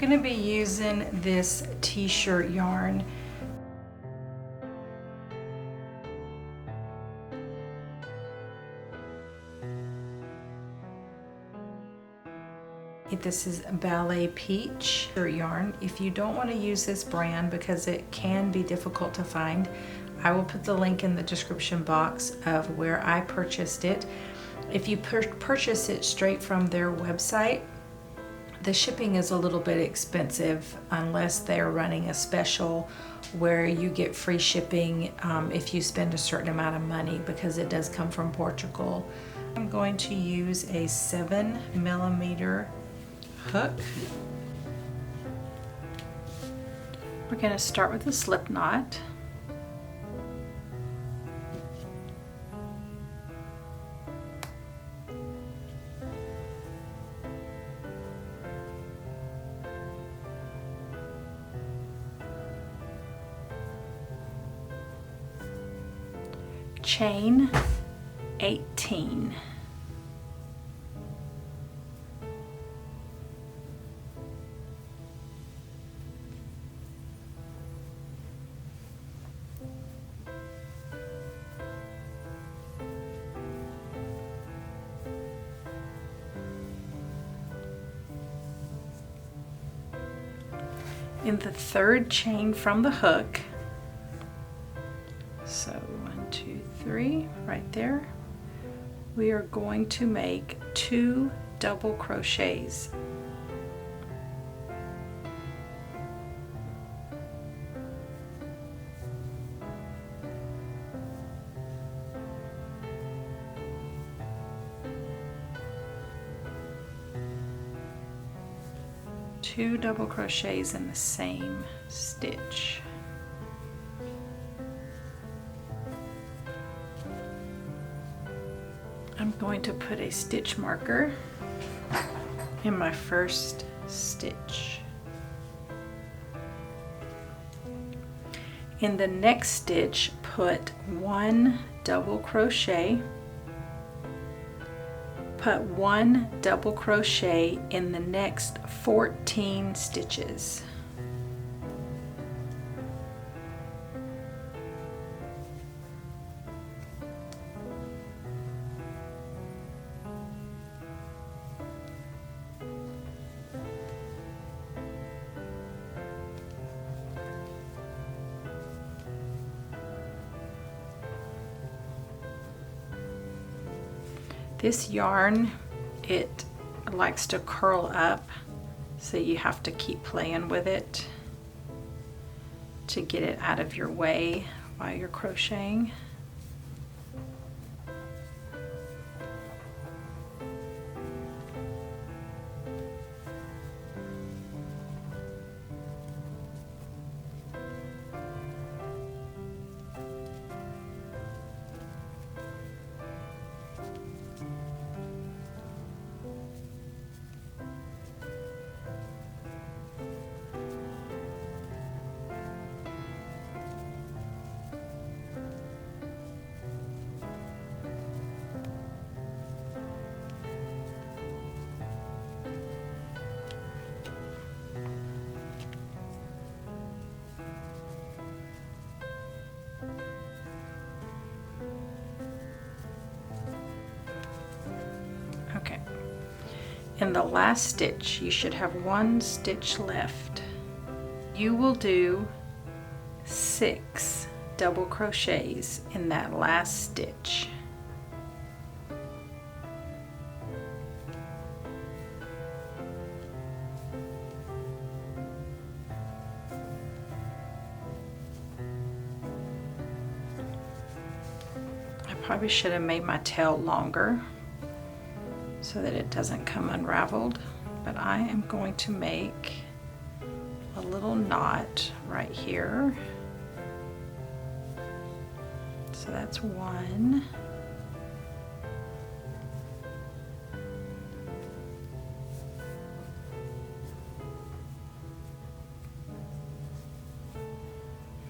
going to be using this t-shirt yarn. This is Ballet Peach yarn. If you don't want to use this brand because it can be difficult to find, I will put the link in the description box of where I purchased it. If you purchase it straight from their website, the shipping is a little bit expensive unless they're running a special where you get free shipping if you spend a certain amount of money, because it does come from Portugal. I'm going to use a 7mm hook. We're going to start with a slip knot. Chain 18. In the third chain from the hook, so 1, 2, 3 right there, we are going to make 2 double crochets. Two double crochets in the same stitch. I'm going to put a stitch marker in my first stitch. In the next stitch, put 1 double crochet. Put 1 double crochet in the next 14 stitches. This yarn, it likes to curl up, so you have to keep playing with it to get it out of your way while you're crocheting. Okay, in the last stitch, you should have 1 stitch left. You will do 6 double crochets in that last stitch. I probably should have made my tail longer so that it doesn't come unraveled, but I am going to make a little knot right here. So that's 1.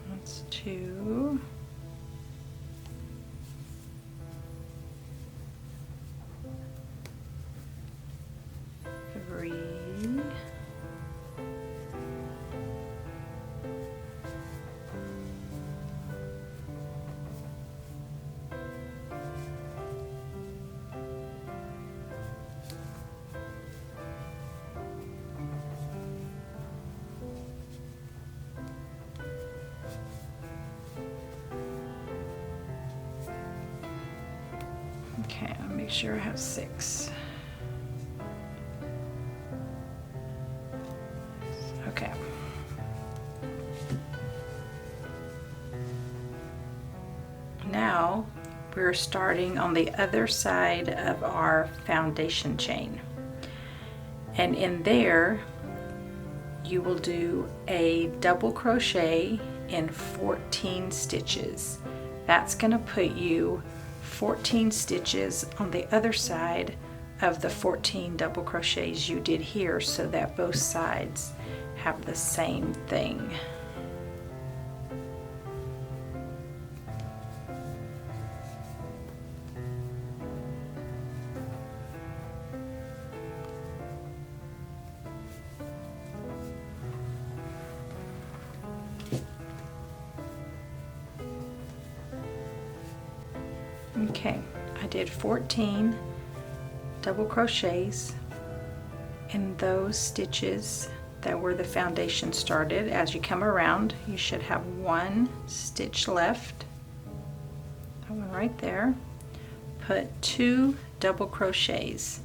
That's 2. 3, Okay, I'll make sure I have 6. Okay. Now we're starting on the other side of our foundation chain, and in there you will do a double crochet in 14 stitches. That's going to put you 14 stitches on the other side of the 14 double crochets you did here, so that both sides have the same thing. Okay, I did 14 double crochets in those stitches that were the foundation started. As you come around, you should have 1 stitch left. That one right there. Put 2 double crochets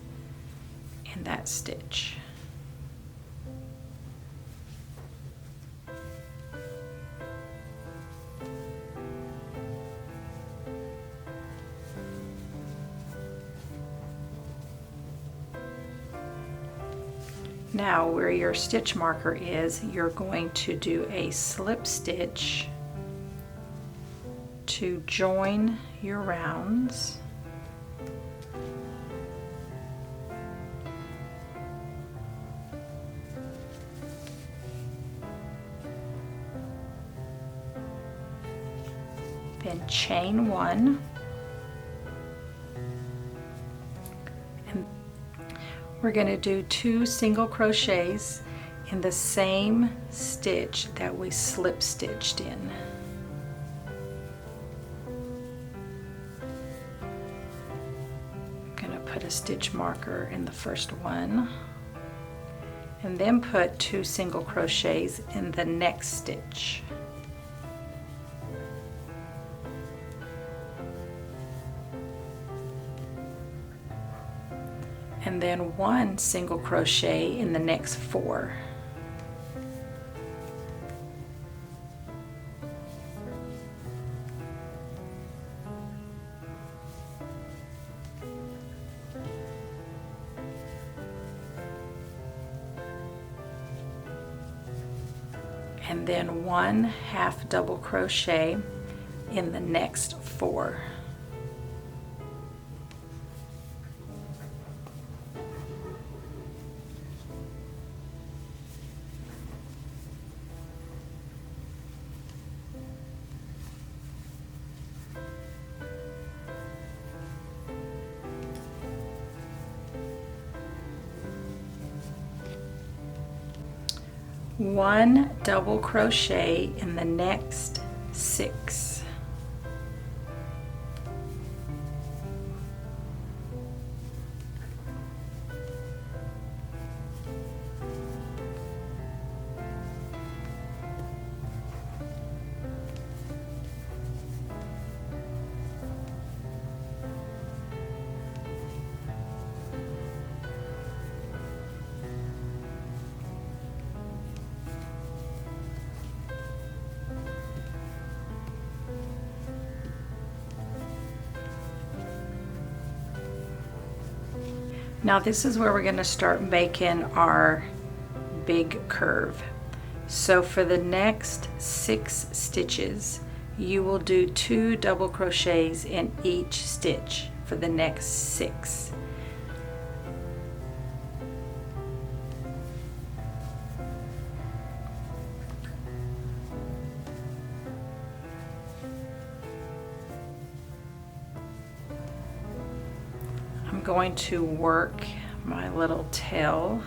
in that stitch. Now where your stitch marker is, you're going to do a slip stitch to join your rounds. Then chain 1. We're going to do 2 single crochets in the same stitch that we slip stitched in. I'm going to put a stitch marker in the first one, and then put 2 single crochets in the next stitch. And then 1 single crochet in the next 4. And then 1 half double crochet in the next 4. One double crochet in the next 6. Now this is where we're going to start making our big curve. So for the next 6 stitches, you will do 2 double crochets in each stitch for the next 6. Going to work my little tail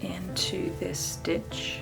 into this stitch.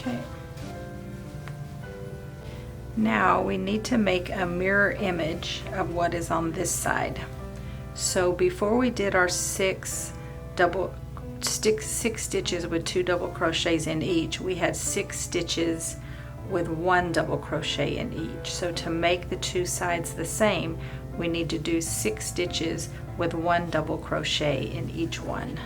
Okay. Now we need to make a mirror image of what is on this side. So before we did our six stitches with 2 double crochets in each, we had 6 stitches with 1 double crochet in each. So to make the two sides the same, we need to do 6 stitches with 1 double crochet in each one.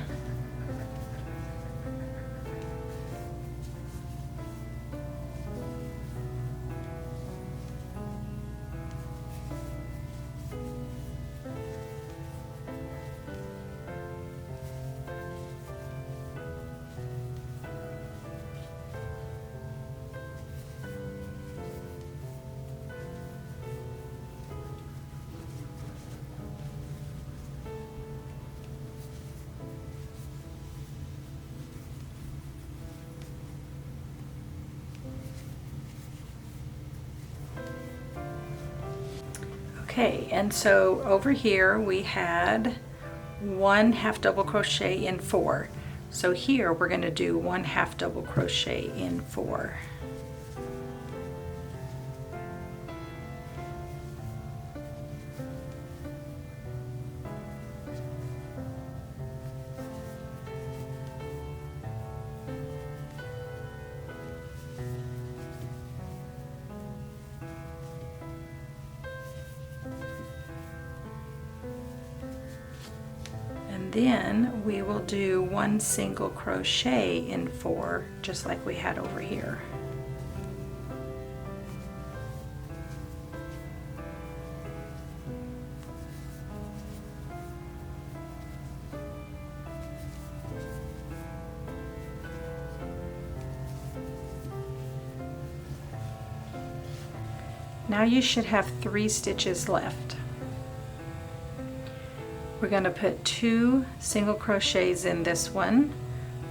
Okay, and so over here we had 1 half double crochet in 4. So here we're going to do 1 half double crochet in 4. Then we will do 1 single crochet in 4, just like we had over here. Now you should have 3 stitches left. We're going to put 2 single crochets in this one,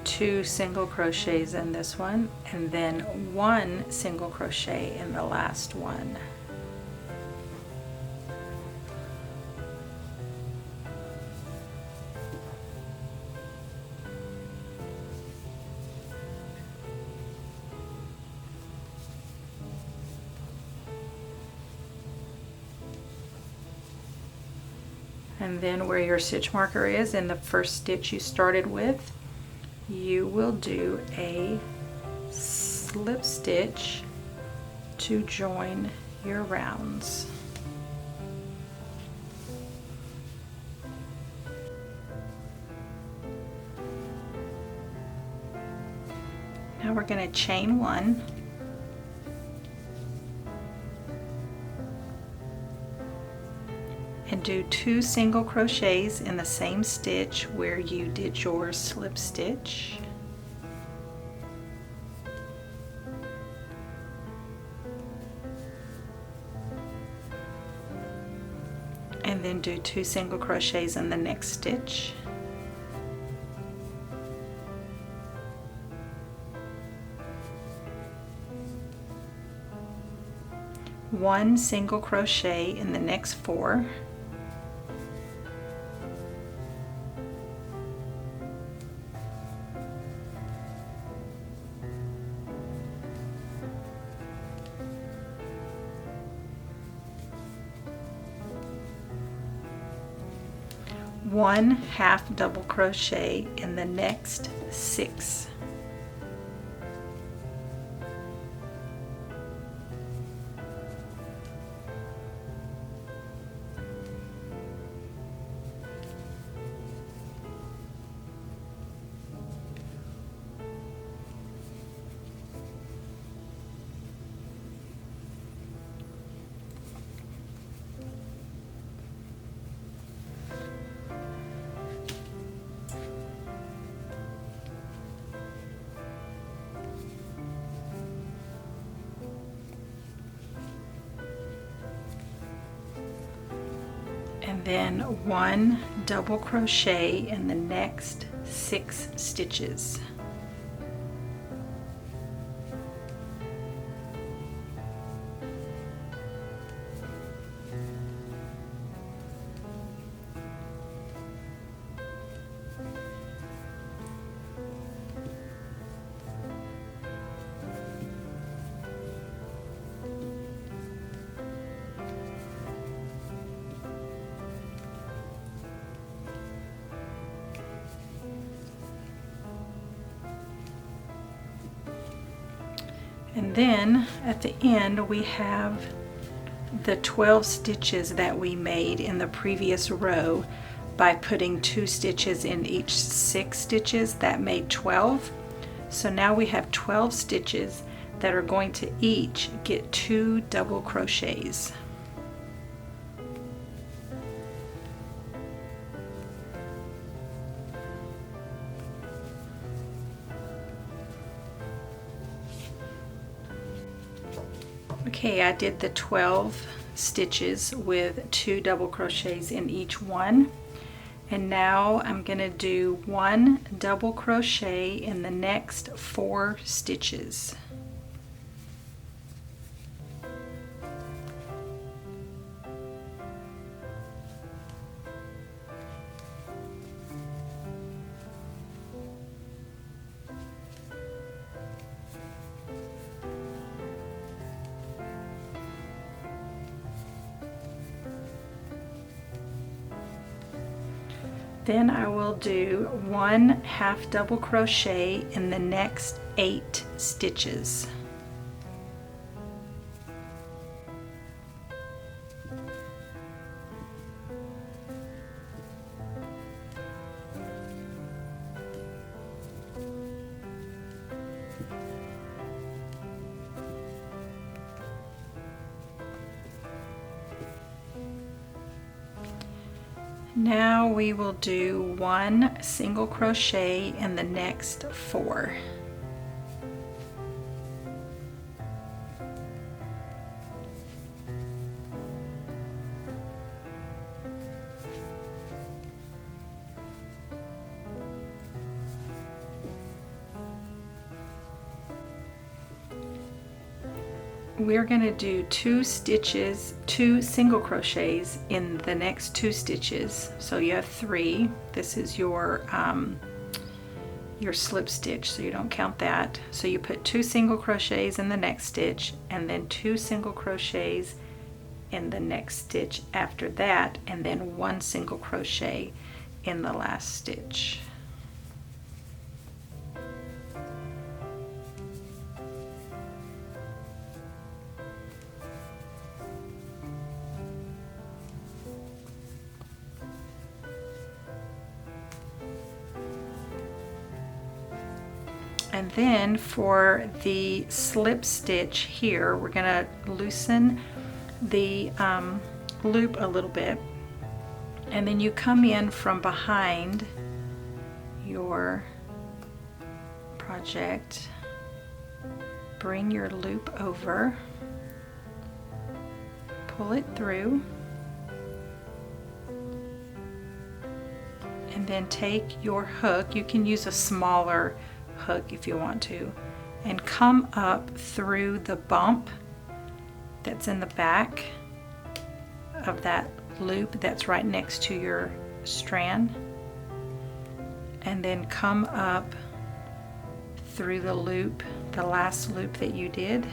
2 single crochets in this one, and then 1 single crochet in the last one. And then where your stitch marker is in the first stitch you started with, you will do a slip stitch to join your rounds. Now we're going to chain 1. And do 2 single crochets in the same stitch where you did your slip stitch. And then do 2 single crochets in the next stitch. One single crochet in the next 4. One half double crochet in the next 6. And then 1 double crochet in the next 6 stitches. And then at the end we have the 12 stitches that we made in the previous row by putting 2 stitches in each 6 stitches. That made 12. So now we have 12 stitches that are going to each get 2 double crochets. Okay, I did the 12 stitches with 2 double crochets in each one, and now I'm going to do 1 double crochet in the next 4 stitches. Then I will do 1 half double crochet in the next 8 stitches. Now we will do 1 single crochet in the next 4. We're going to do 2 stitches, 2 single crochets in the next 2 stitches. So you have 3. This is your slip stitch, so you don't count that. So you put 2 single crochets in the next stitch, and then 2 single crochets in the next stitch after that, and then 1 single crochet in the last stitch. And then for the slip stitch here, we're going to loosen the loop a little bit, and then you come in from behind your project, bring your loop over, pull it through, and then take your hook. You can use a smaller hook if you want to, and come up through the bump that's in the back of that loop that's right next to your strand, and then come up through the loop, the last loop that you did,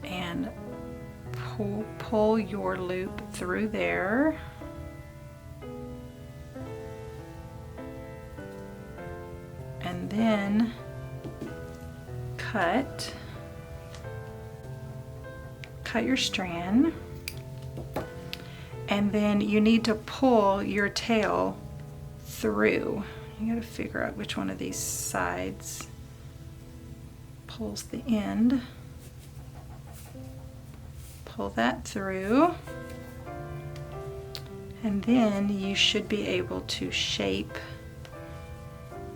and pull your loop through there. And then cut your strand, and then you need to pull your tail through. You got to figure out which one of these sides pulls the end. Pull that through, and then you should be able to shape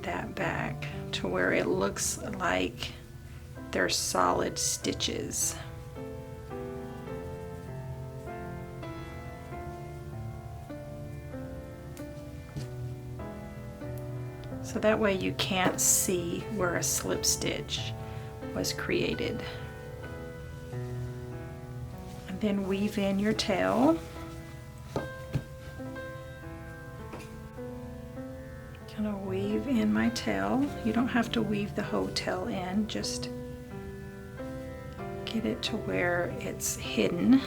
that back to where it looks like they're solid stitches. So that way you can't see where a slip stitch was created. And then weave in your tail. Gonna weave in my tail. You don't have to weave the whole tail in, just get it to where it's hidden.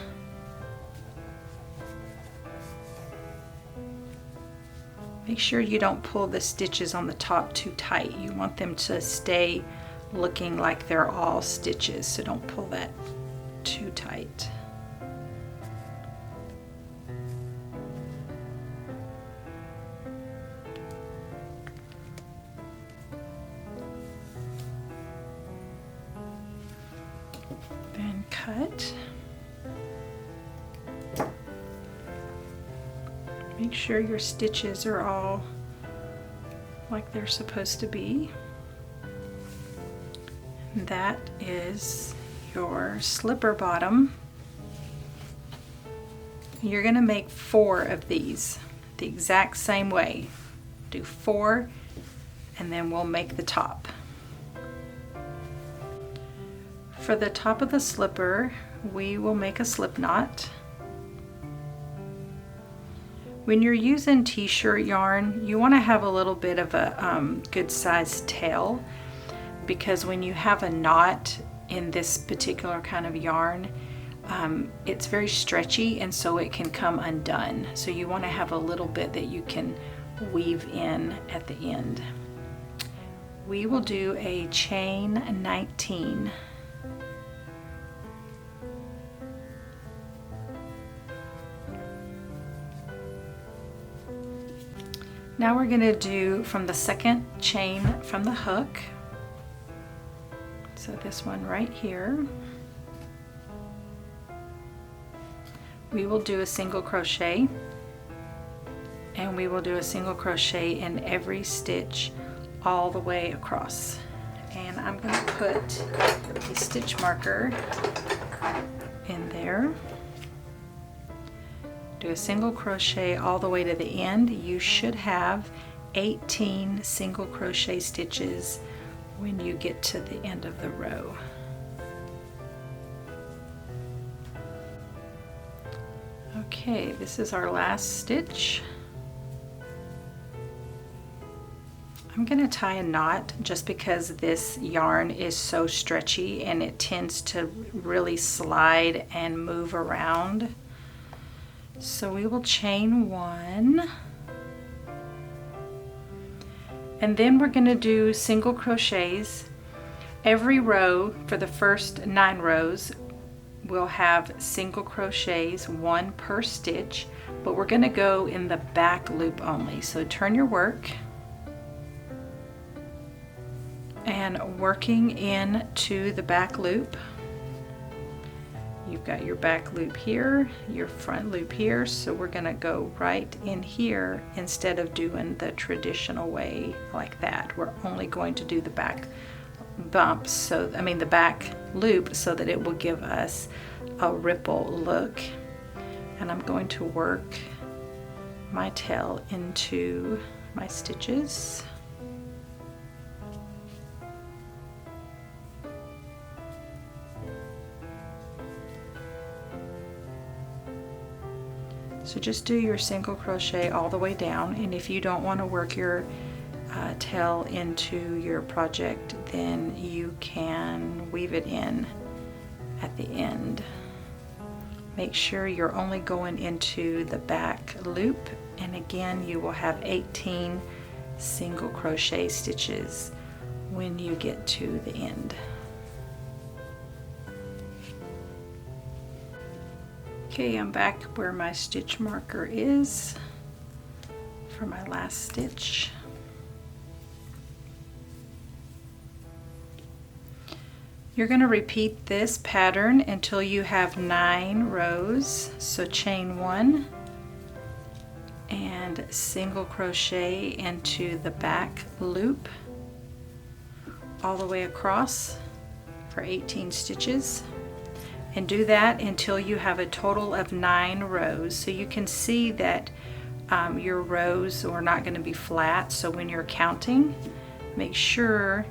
Make sure you don't pull the stitches on the top too tight. You want them to stay looking like they're all stitches, so don't pull that too tight. Then cut. Make sure your stitches are all like they're supposed to be. And that is your slipper bottom. You're going to make 4 of these the exact same way. Do 4 and then we'll make the top. For the top of the slipper, we will make a slip knot. When you're using t-shirt yarn, you want to have a little bit of a good sized tail, because when you have a knot in this particular kind of yarn, it's very stretchy and so it can come undone. So you want to have a little bit that you can weave in at the end. We will do a chain 19. Now we're going to do from the second chain from the hook, so this one right here, we will do a single crochet, and we will do a single crochet in every stitch all the way across. And I'm going to put a stitch marker in there. Do a single crochet all the way to the end. You should have 18 single crochet stitches when you get to the end of the row. Okay, this is our last stitch. I'm going to tie a knot just because this yarn is so stretchy and it tends to really slide and move around. So we will chain 1, and then we're going to do single crochets. Every row for the first 9 rows will have single crochets, 1 per stitch, but we're going to go in the back loop only. So turn your work, and working into the back loop. You've got your back loop here, your front loop here, so we're going to go right in here instead of doing the traditional way like that. We're only going to do the back bumps, so the back loop, so that it will give us a ripple look. And I'm going to work my tail into my stitches. So just do your single crochet all the way down, and if you don't want to work your tail into your project, then you can weave it in at the end. Make sure you're only going into the back loop, and again you will have 18 single crochet stitches when you get to the end. Okay, I'm back where my stitch marker is for my last stitch. You're going to repeat this pattern until you have 9 rows. So chain 1 and single crochet into the back loop all the way across for 18 stitches. And do that until you have a total of 9 rows. So you can see that your rows are not going to be flat, so when you're counting, make sure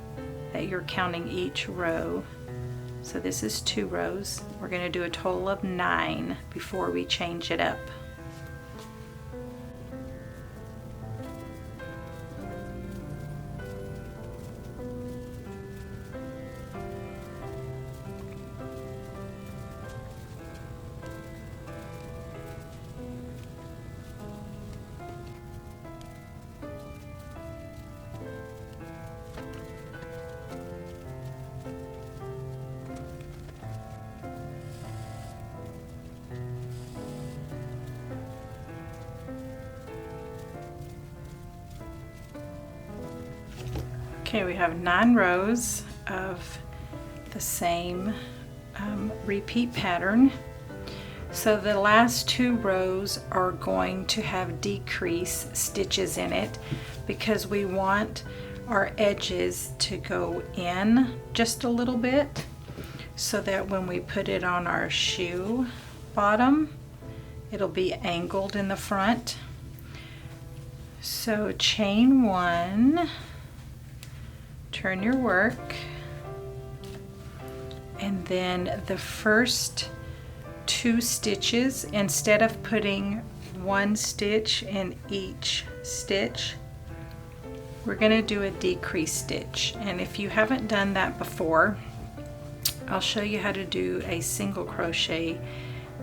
that you're counting each row. So this is 2 rows. We're going to do a total of 9 before we change it up. Okay, we have 9 rows of the same repeat pattern. So the last 2 rows are going to have decrease stitches in it because we want our edges to go in just a little bit so that when we put it on our shoe bottom, it'll be angled in the front. So chain 1, turn your work, and then the first 2 stitches, instead of putting 1 stitch in each stitch, we're going to do a decrease stitch. And if you haven't done that before, I'll show you how to do a single crochet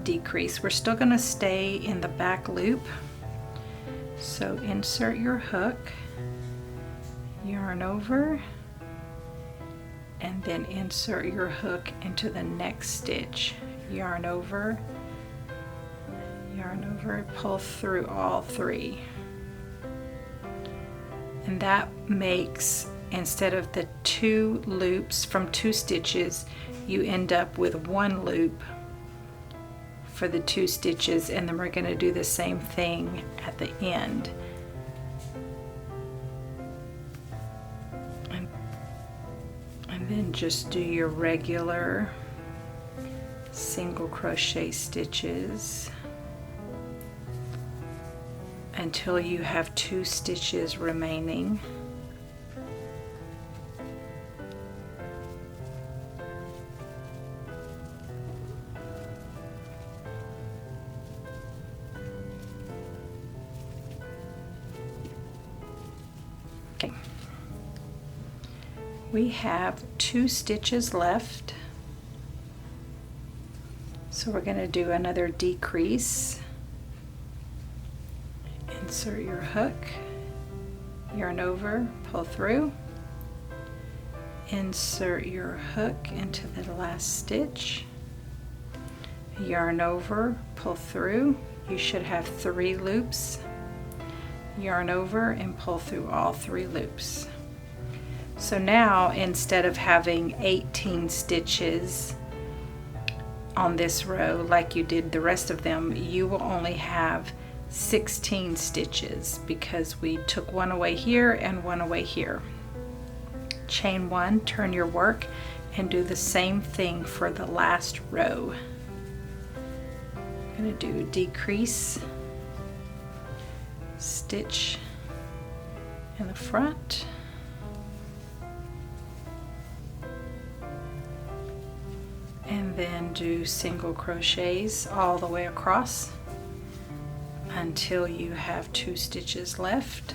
decrease. We're still going to stay in the back loop. So insert your hook, yarn over, and then insert your hook into the next stitch. Yarn over, pull through all 3. And that makes, instead of the 2 loops from 2 stitches, you end up with 1 loop for the 2 stitches, and then we're going to do the same thing at the end. And then just do your regular single crochet stitches until you have 2 stitches remaining. Okay. We have 2 stitches left. So we're going to do another decrease. Insert your hook, yarn over, pull through, insert your hook into the last stitch, yarn over, pull through. You should have 3 loops. Yarn over and pull through all 3 loops. So now, instead of having 18 stitches on this row like you did the rest of them, you will only have 16 stitches because we took 1 away here and 1 away here. Chain 1, turn your work, and do the same thing for the last row. I'm going to do decrease, stitch in the front, and then do single crochets all the way across until you have 2 stitches left.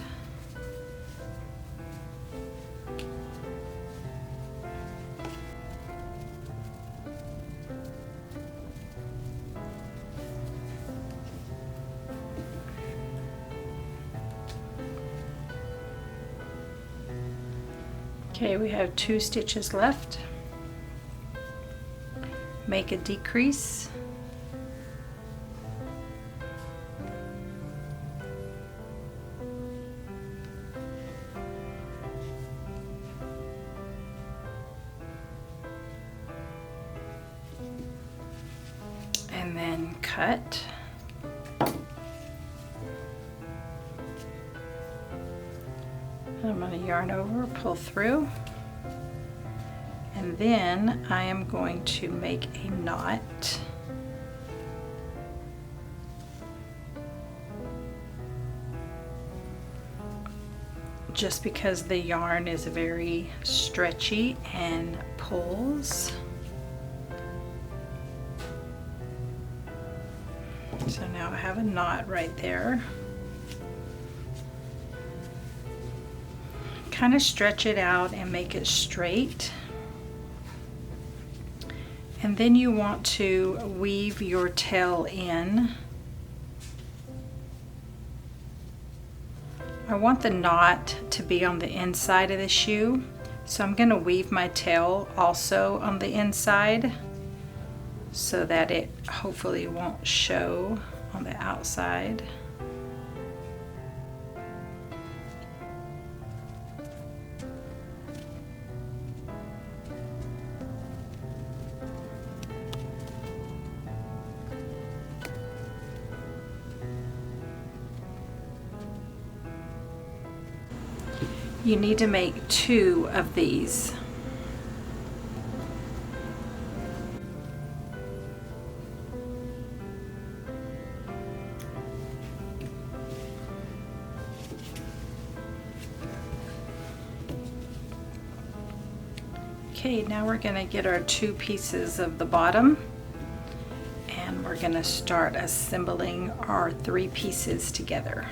Okay, we have 2 stitches left. Make a decrease. And then cut. I'm going to yarn over, pull through, and then I am going to make a knot. Just because the yarn is very stretchy and pulls. So now I have a knot right there. Kind of stretch it out and make it straight. And then you want to weave your tail in. I want the knot to be on the inside of the shoe, so I'm going to weave my tail also on the inside so that it hopefully won't show on the outside. You need to make 2 of these. Okay, now we're going to get our 2 pieces of the bottom, and we're going to start assembling our 3 pieces together.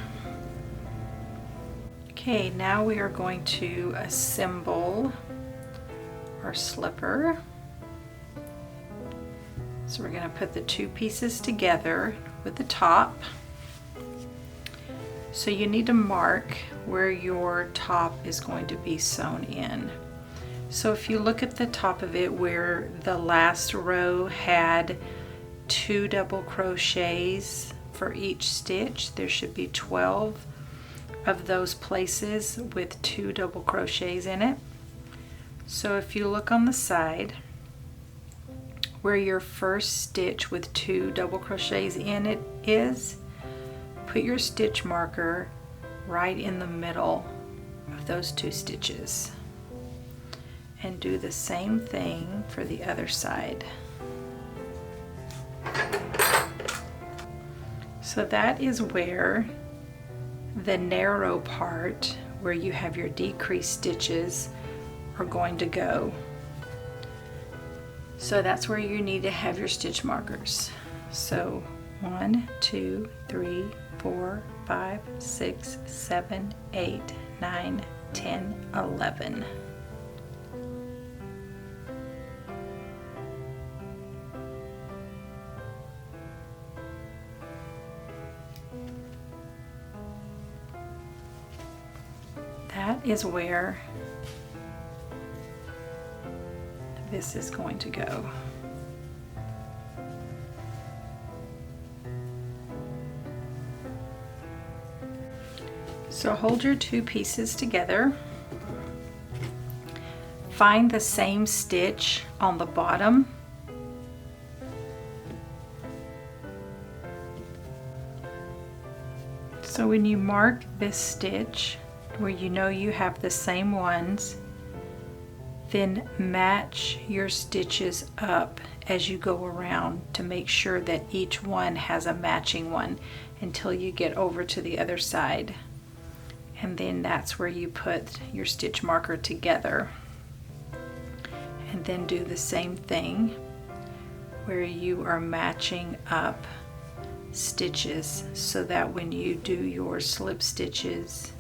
Okay, now we are going to assemble our slipper. So we're going to put the 2 pieces together with the top. So you need to mark where your top is going to be sewn in. So if you look at the top of it where the last row had 2 double crochets for each stitch, there should be 12 of those places with 2 double crochets in it. So if you look on the side where your first stitch with 2 double crochets in it is, put your stitch marker right in the middle of those 2 stitches. And do the same thing for the other side. So that is where the narrow part, where you have your decreased stitches, are going to go. So that's where you need to have your stitch markers. So 1, 2, 3, 4, 5, 6, 7, 8, 9, 10, 11. That is where this is going to go. So hold your 2 pieces together. Find the same stitch on the bottom. So when you mark this stitch, where you know you have the same ones, then match your stitches up as you go around to make sure that each one has a matching one until you get over to the other side. And then that's where you put your stitch marker together. And then do the same thing where you are matching up stitches so that when you do your slip stitches,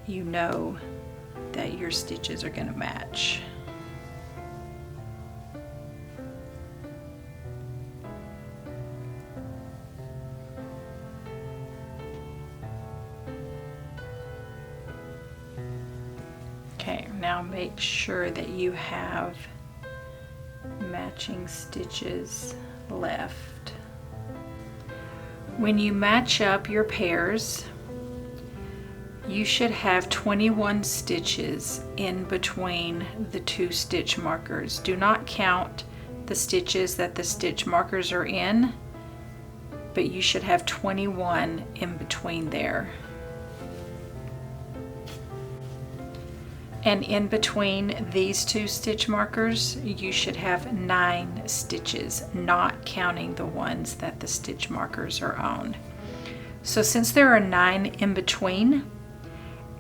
you know that your stitches are going to match. Okay, now make sure that you have matching stitches left. When you match up your pairs, you should have 21 stitches in between the 2 stitch markers. Do not count the stitches that the stitch markers are in, but you should have 21 in between there. And in between these 2 stitch markers, you should have 9 stitches, not counting the ones that the stitch markers are on. So since there are 9 in between,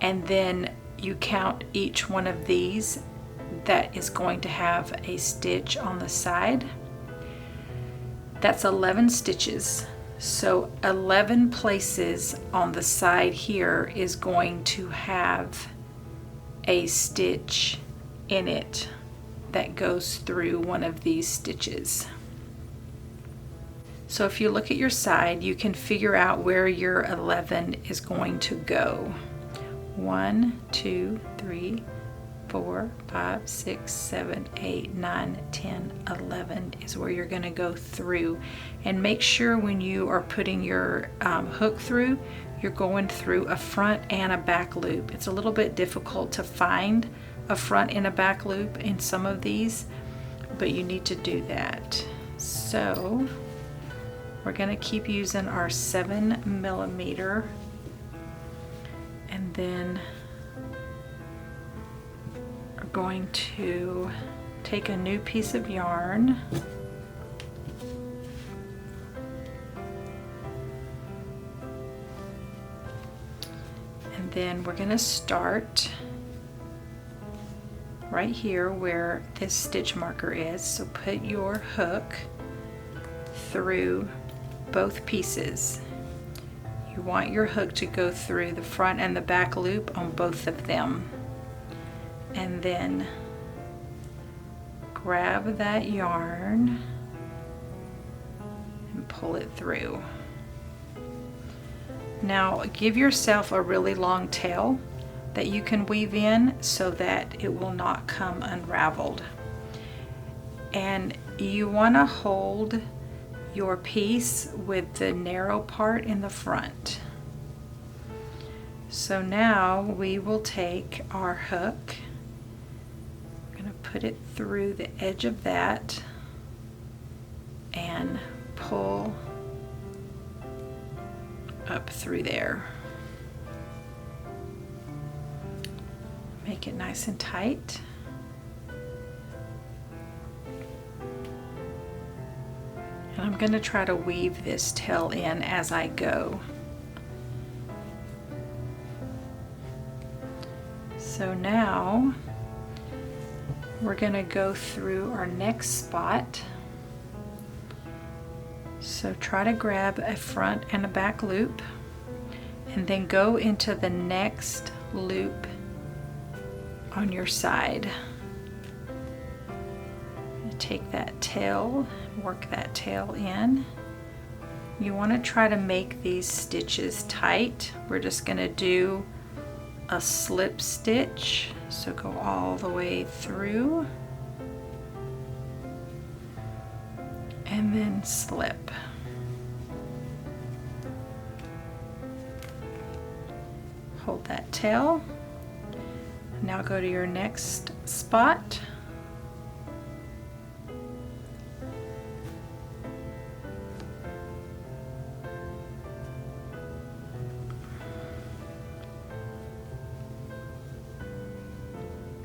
and then you count each one of these that is going to have a stitch on the side, that's 11 stitches. So 11 places on the side here is going to have a stitch in it that goes through one of these stitches. So if you look at your side, you can figure out where your 11 is going to go. 1, 2, 3, 4, 5, 6, 7, 8, 9, 10, 11 is where you're going to go through. And make sure when you are putting your hook through, you're going through a front and a back loop. It's a little bit difficult to find a front and a back loop in some of these, but you need to do that. So we're going to keep using our 7mm, and then going to take a new piece of yarn and then we're going to start right here where this stitch marker is. So put your hook through both pieces. You want your hook to go through the front and the back loop on both of them. And then grab that yarn and pull it through. Now give yourself a really long tail that you can weave in so that it will not come unraveled. And you want to hold your piece with the narrow part in the front. So now we will take our hook, we're going to put it through the edge of that and pull up through there. Make it nice and tight. And I'm going to try to weave this tail in as I go. So now we're going to go through our next spot. So try to grab a front and a back loop and then go into the next loop on your side. Take that tail, work that tail in. You want to try to make these stitches tight. We're just going to do a slip stitch, so go all the way through and then slip. Hold that tail. Now go to your next spot.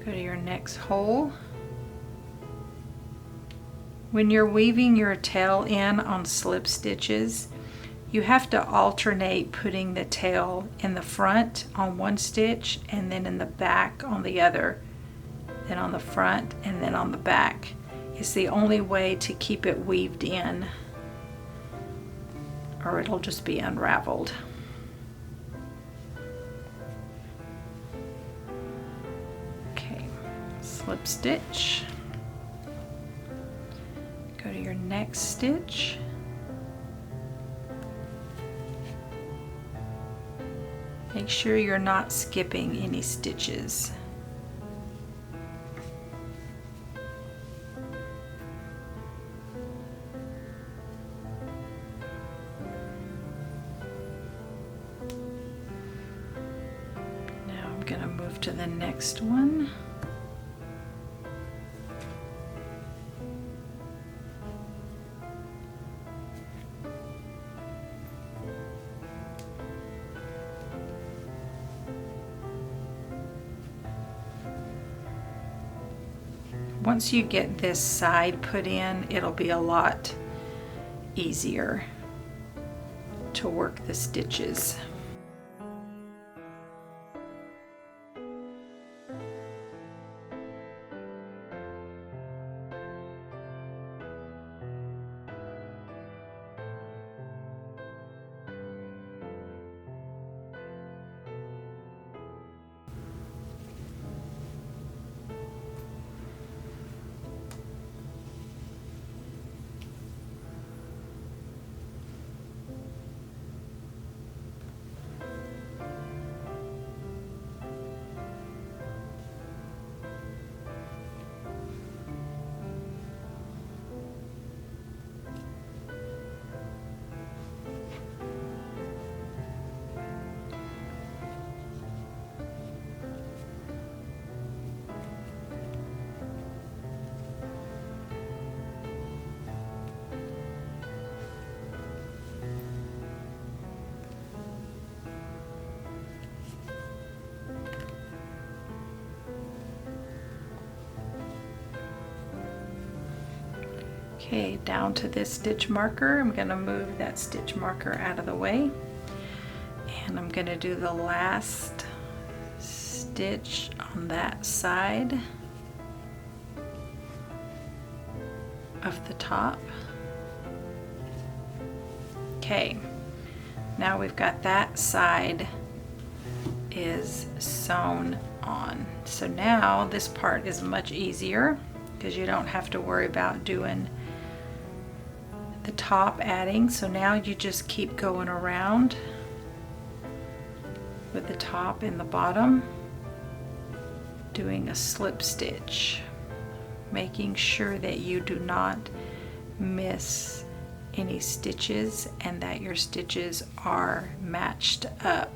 Go to your next hole. When you're weaving your tail in on slip stitches, you have to alternate putting the tail in the front on one stitch and then in the back on the other, then on the front and then on the back. It's the only way to keep it weaved in, or it'll just be unraveled. Slip stitch, go to your next stitch, make sure you're not skipping any stitches. Now I'm going to move to the next one. Once you get this side put in, it'll be a lot easier to work the stitches. Okay, down to this stitch marker. I'm going to move that stitch marker out of the way, and I'm going to do the last stitch on that side of the top. Okay, now we've got that side is sewn on. So now this part is much easier because you don't have to worry about doing the top adding. So now you just keep going around with the top and the bottom, doing a slip stitch, making sure that you do not miss any stitches and that your stitches are matched up.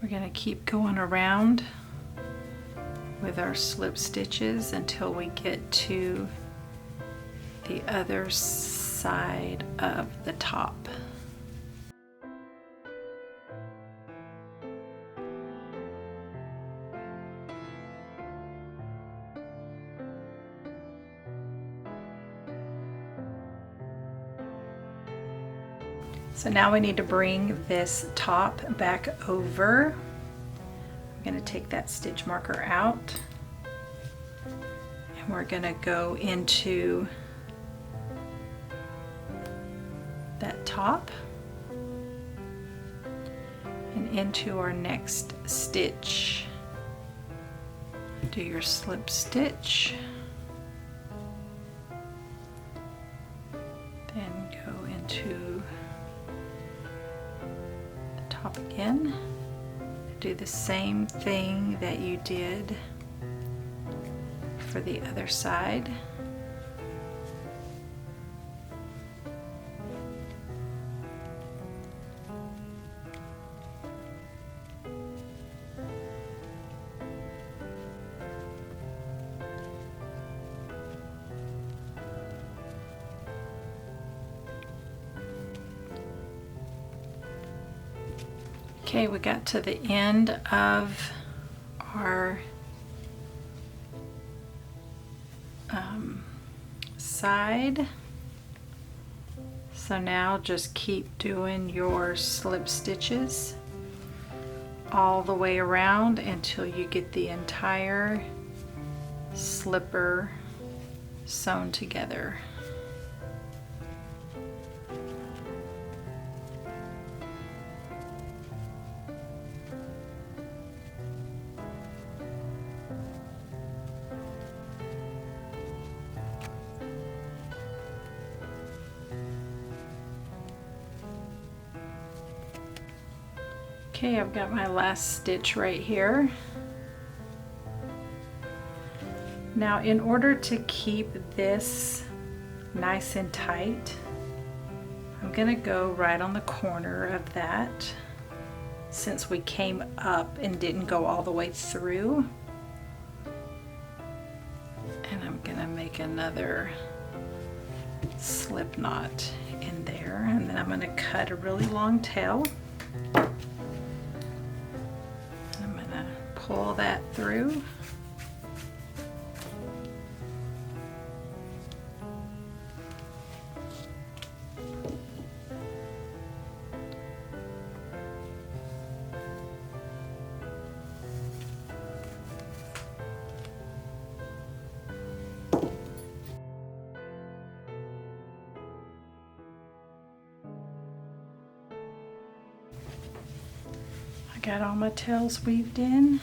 We're going to keep going around with our slip stitches until we get to the other side of the top. So now we need to bring this top back over. I'm going to take that stitch marker out, and we're going to go into that top and into our next stitch. Do your slip stitch, then go into top again. Do the same thing that you did for the other side. Okay, we got to the end of our side. So now just keep doing your slip stitches all the way around until you get the entire slipper sewn together. Okay, I've got my last stitch right here. Now, in order to keep this nice and tight, I'm gonna go right on the corner of that, since we came up and didn't go all the way through. And I'm gonna make another slip knot in there, and then I'm gonna cut a really long tail. Pull that through. I got all my tails weaved in.